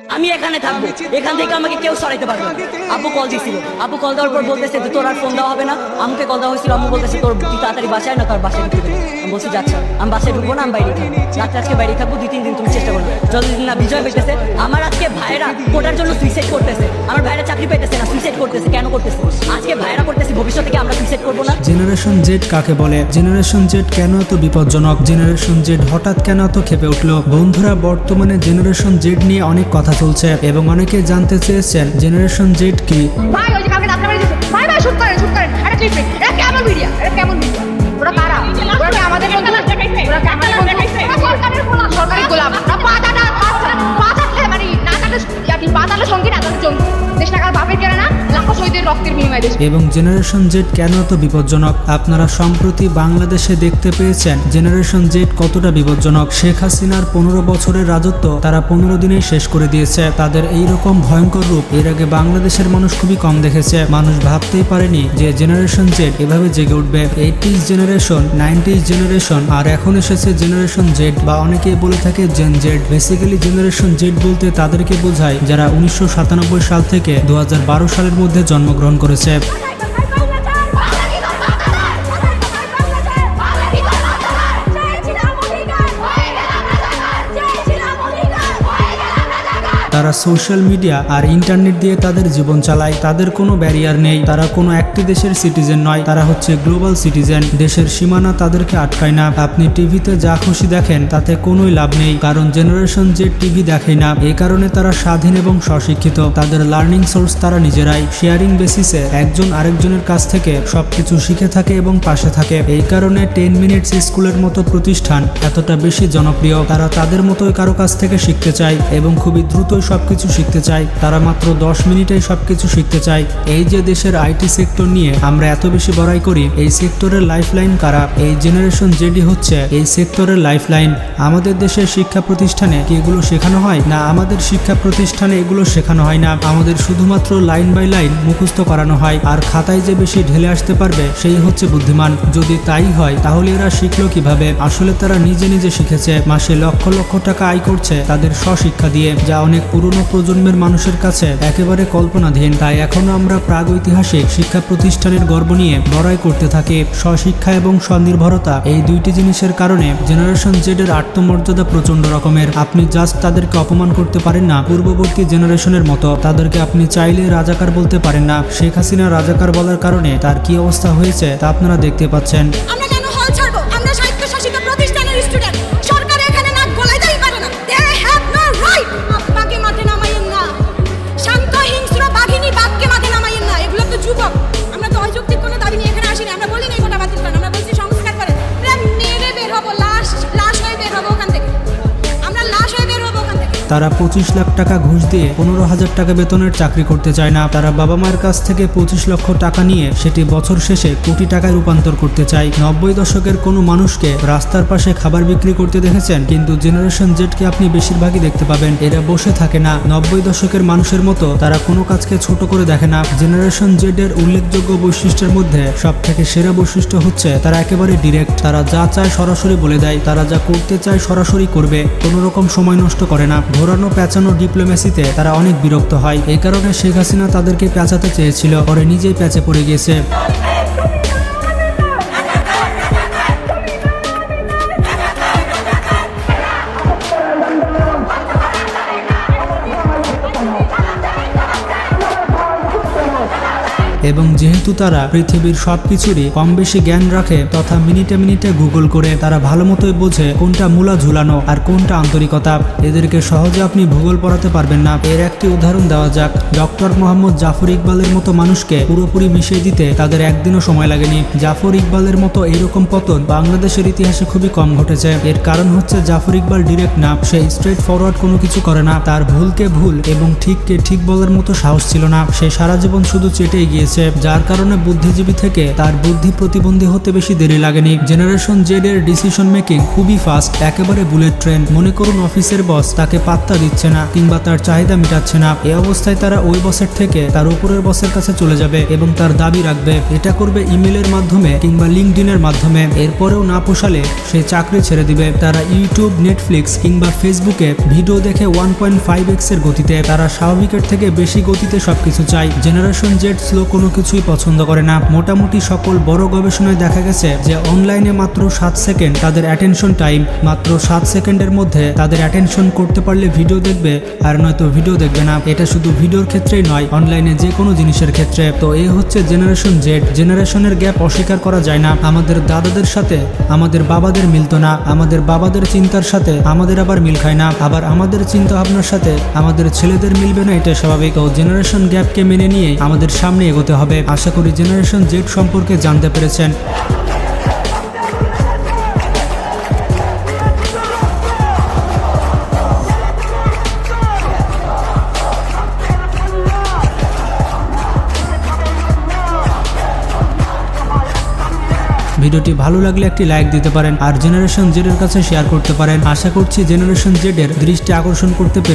আমি এখানে থাকবো, এখান থেকে আমাকে কেউ সরাইতে পারবে না। আব্বু কল দিছিল, আব্বু কল দেওয়ার পর বলতেছে যে তোর আর ফোন দেওয়া হবে না। আমাকে কল দেওয়া হয়েছিল, আম্মু বলতেছে তোর তুই তাড়াতাড়ি বাসায় না, তোর বাসায় ঢুকবে। আমি বলছি যাচ্ছি, আমি বাসায় ঢুকবো না, আমি বাইরে থাকবো, রাত্রে আজকে বাইরে থাকবো, 2-3 দিন তুমি চেষ্টা করবে। যতদিন না বিজয় পেতেছে, আমার আজকে ভাইরা কোটার জন্য সুইসাইড করতেছে, আমার ভাইরা চাকরি পেতেছে না, সুইসাইড করতেছে। কেন করতেছে? আজকে ভাইরা করতেছে, ভবিষ্যতে কি আমরা সুইসাইড করবো না? জেনারেশন জেড কাকে বলে? জেনারেশন জেড কেন এত বিপজ্জনক? জেনারেশন জেড হঠাৎ কেন এত খেপে উঠলো? বন্ধুরা, বর্তমানে জেনারেশন জেড নিয়ে অনেক কথা চলছে এবং অনেকে জানতে চেয়েছেন জেনারেশন জেড কি। ভাই ওই যে কালকে রাত্রে বাড়ি দিয়েছে, ভাই ভাই শুট করেন এটা ক্লিপ নেই, এটা কেমন মিডিয়া, ওরা কারা? ওরা কি আমাদের বন্ধু? ওরা কি আমাদের বন্ধু? ওরা সরকারের গোলাম। ওরা পাতাটা মানে না কাটে আপনি পাতালে সঙ্গী না তাদের জঙ্গি। দেশ টাকার বাপের কেনা না, লাখো শহীদের রক্তের বিনিময়ে দেশ। এবং জেনারেশন জেড কেন এত বিপজ্জনক? আপনারা সম্প্রতি বাংলাদেশে দেখতে পেয়েছেন জেনারেশন জেড কতটা বিপজ্জনক। শেখ হাসিনার 15 বছরের রাজত্ব তারা 15 দিনেই শেষ করে দিয়েছে। তাদের এইরকম ভয়ঙ্কর রূপ এর আগে বাংলাদেশের মানুষ খুবই কম দেখেছে। মানুষ ভাবতেই পারেনি যে জেনারেশন জেড এভাবে জেগে উঠবে। 80s জেনারেশন, 90s জেনারেশন, আর এখন এসেছে জেনারেশন জেড, বা অনেকেই বলে থাকে gen Z. Basically generation Z বলতে তাদেরকে বোঝায় যারা 1997 সাল থেকে 2012 সালের মধ্যে জন্মগ্রহণ করেছে। তারা সোশ্যাল মিডিয়া আর ইন্টারনেট দিয়ে তাদের জীবন চালায়। তাদের কোনো ব্যারিয়ার নেই, তারা কোনো একটি দেশের সিটিজেন নয়, তারা হচ্ছে গ্লোবাল সিটিজেন। দেশের সীমানা তাদেরকে আটকায় না। আপনি টিভিতে যা খুশি দেখেন তাতে কোনোই লাভ নেই, কারণ জেনারেশন জেড টিভি দেখে না। এই কারণে তারা স্বাধীন এবং স্বশিক্ষিত। তাদের লার্নিং সোর্স তারা নিজেরাই। শেয়ারিং বেসিসে একজন আরেকজনের কাছ থেকে সবকিছু শিখে থাকে এবং পাশে থাকে। এই কারণে 10 মিনিটস স্কুলের মতো প্রতিষ্ঠান এতটা বেশি জনপ্রিয়। তারা তাদের মতোই কারো কাছ থেকে শিখতে চায় এবং খুবই দ্রুত সবকিছু শিখতে চাই। তারা মাত্র 10 মিনিটেই সবকিছু শিখতে চায়। এই যে দেশের আইটি সেক্টর নিয়ে আমরা এত বেশি বড়াই করি, এই সেক্টরের লাইফলাইন কারা? এই জেনারেশন জেডি হচ্ছে এই সেক্টরের লাইফলাইন। আমাদের দেশের শিক্ষা প্রতিষ্ঠানে কি এগুলো শেখানো হয় না? আমাদের শিক্ষা প্রতিষ্ঠানে এগুলো শেখানো হয় না। আমাদের শুধুমাত্র লাইন বাই লাইন মুখস্থ করানো হয়। আর খাতায় যে বেশি ঢেলে আসতে পারবে সেই হচ্ছে বুদ্ধিমান। যদি তাই হয় তাহলে এরা শিখলো কিভাবে? আসলে তারা নিজে নিজে শিখেছে। মাসে লক্ষ লক্ষ টাকা আয় করছে তাদের স্বশিক্ষা দিয়ে, যা অনেক পুরনো প্রজন্মের মানুষের কাছে একেবারে কল্পনাধীন। তাই এখনো আমরা প্রাগৈতিহাসিক শিক্ষা প্রতিষ্ঠানের গর্ব নিয়ে বড়াই করতে থাকি। স্বশিক্ষা এবং স্বনির্ভরতা, এই দুইটি জিনিসের কারণে জেনারেশন জেড এর আত্মমর্যাদা প্রচন্ড রকমের। আপনি জাস্ট তাদেরকে অপমান করতে পারেন না পূর্ববর্তী জেনারেশনের মতো। তাদেরকে আপনি চাইলে রাজাকার বলতে পারেন না। শেখ হাসিনা রাজাকার বলার কারণে তার কি অবস্থা হয়েছে তা আপনারা দেখতে পাচ্ছেন। আমরা কেন হল ছাড়বো? আমরা স্বায়ত্তশাসিত প্রতিষ্ঠানের স্টুডেন্ট। সরকার এখানে নাক গলাইতেই পারে না। They have no right. বাঘকে মাঠে নামাইয়েন না, শান্ত হিংস্র বাঘিনী বাঘকে মাঠে নামাইয়েন না। এগুলো তো যুবক। আমরা তো অযৌক্তিক কোনো দাবি নিয়ে এখানে আসিনি। আমরা বলি না কোটা বাতিল করেন, আমরা বলছি সংস্কার করেন। মেরে বের হবো, লাশ হয়ে বের হবো ওখান থেকে। আমরা লাশ হয়ে বের হবো ওখান থেকে। তারা 25 লাখ টাকা ঘুষ দিয়ে 15,000 টাকা বেতনের চাকরি করতে চায় না। তারা বাবা মায়ের কাছ থেকে 25 লক্ষ টাকা নিয়ে সেটি বছর শেষে কোটি টাকায় রূপান্তর করতে চায়। 90 দশকের কোনো মানুষকে রাস্তার পাশে খাবার বিক্রি করতে দেখেছেন? কিন্তু জেনারেশন জেডকে আপনি বেশিরভাগই দেখতে পাবেন এরা বসে থাকে না। 90 দশকের মানুষের মতো তারা কোনো কাজকে ছোট করে দেখে না। জেনারেশন জেড এর উল্লেখযোগ্য বৈশিষ্ট্যের মধ্যে সব থেকে সেরা বৈশিষ্ট্য হচ্ছে তারা একেবারে ডিরেক্ট। তারা যা চায় সরাসরি বলে দেয়। তারা যা করতে চায় সরাসরি করবে, কোনো রকম সময় নষ্ট করে না। ঘোরানো পেঁচানো ডিপ্লোমেসিতে তারা অনেক বিরক্ত হয়। এই কারণে শেখ হাসিনা তাদেরকে পেঁচাতে চেয়েছিল, পরে নিজেই প্যাচে পড়ে গিয়েছে। এবং যেহেতু তারা পৃথিবীর সবকিছুরই কম বেশি জ্ঞান রাখে তথা মিনিটে মিনিটে গুগল করে, তারা ভালো মতোই বোঝে কোনটা মূলা ঝুলানো আর কোনটা আন্তরিকতা। এদেরকে সহজে আপনি ভূগোল পড়াতে পারবেন না। এর একটি উদাহরণ দেওয়া যাক। ডক্টর মোহাম্মদ জাফর ইকবালের মতো মানুষকে পুরোপুরি মিশিয়ে দিতে তাদের একদিনও সময় লাগেনি। জাফর ইকবালের মতো এইরকম পতন বাংলাদেশের ইতিহাসে খুবই কম ঘটেছে। এর কারণ হচ্ছে জাফর ইকবাল ডিরেক্ট না, সে স্ট্রেট ফরওয়ার্ড কোনো কিছু করে না। তার ভুলকে ভুল এবং ঠিককে ঠিক বলার মতো সাহস ছিল না। সে সারা জীবন শুধু চেটেই গিয়েছে। এসেছে, যার কারণে বুদ্ধিজীবী থেকে তার বুদ্ধি প্রতিবন্ধী হতে বেশি দেরি লাগেনি। জেনারেশন জেড এর ডিসিশন মেকিং খুবই ফাস্ট, একেবারে বুলেট ট্রেন। মনে করুন অফিসের বস তাকে পাত্তা দিচ্ছে না কিংবা তার চাহিদা মেটাচ্ছে না, এই অবস্থায় তারা ওই বসের থেকে তার উপরের বসের কাছে চলে যাবে এবং তার দাবি রাখবে। এটা করবে ইমেলের মাধ্যমে কিংবা লিঙ্কডইনের মাধ্যমে। এরপরেও না পোষালে সে চাকরি ছেড়ে দিবে। তারা ইউটিউব, নেটফ্লিক্স কিংবা ফেসবুকে ভিডিও দেখে 1.5x এর গতিতে, তারা স্বাভাবিকের থেকে বেশি গতিতে সবকিছু চায়। জেনারেশন জেড স্লো কোনো কিছুই পছন্দ করে না। মোটামুটি সকল বড় গবেষণায় দেখা গেছে যে অনলাইনে মাত্র 7 সেকেন্ড তাদের অ্যাটেনশন টাইম। মাত্র 7 সেকেন্ডের মধ্যে তাদের অ্যাটেনশন করতে পারলে ভিডিও দেখবে, আর নয়তো ভিডিও দেখবে না। এটা শুধু ভিডিওর ক্ষেত্রেই নয়, অনলাইনে যে কোনো জিনিসের ক্ষেত্রে। তো এই হচ্ছে জেনারেশন জেড। জেনারেশনের গ্যাপ অস্বীকার করা যায় না। আমাদের দাদাদের সাথে আমাদের বাবাদের মিলতো না, আমাদের বাবাদের চিন্তার সাথে আমাদের আবার মিল খায় না, আবার আমাদের চিন্তা ভাবনার সাথে আমাদের ছেলেদের মিলবে না, এটা স্বাভাবিক। তো জেনারেশন গ্যাপকে মেনে নিয়ে আমাদের সামনে এগোতে হবে। আশা করি জেনারেশন জেড সম্পর্কে জানতে পেরেছেন। ভিডিওটি ভালো লাগলে একটি লাইক দিতে পারেন আর জেনারেশন জেড এর কাছে শেয়ার করতে পারেন। আশা করছি জেনারেশন জেড এর দৃষ্টি আকর্ষণ করতে পেরে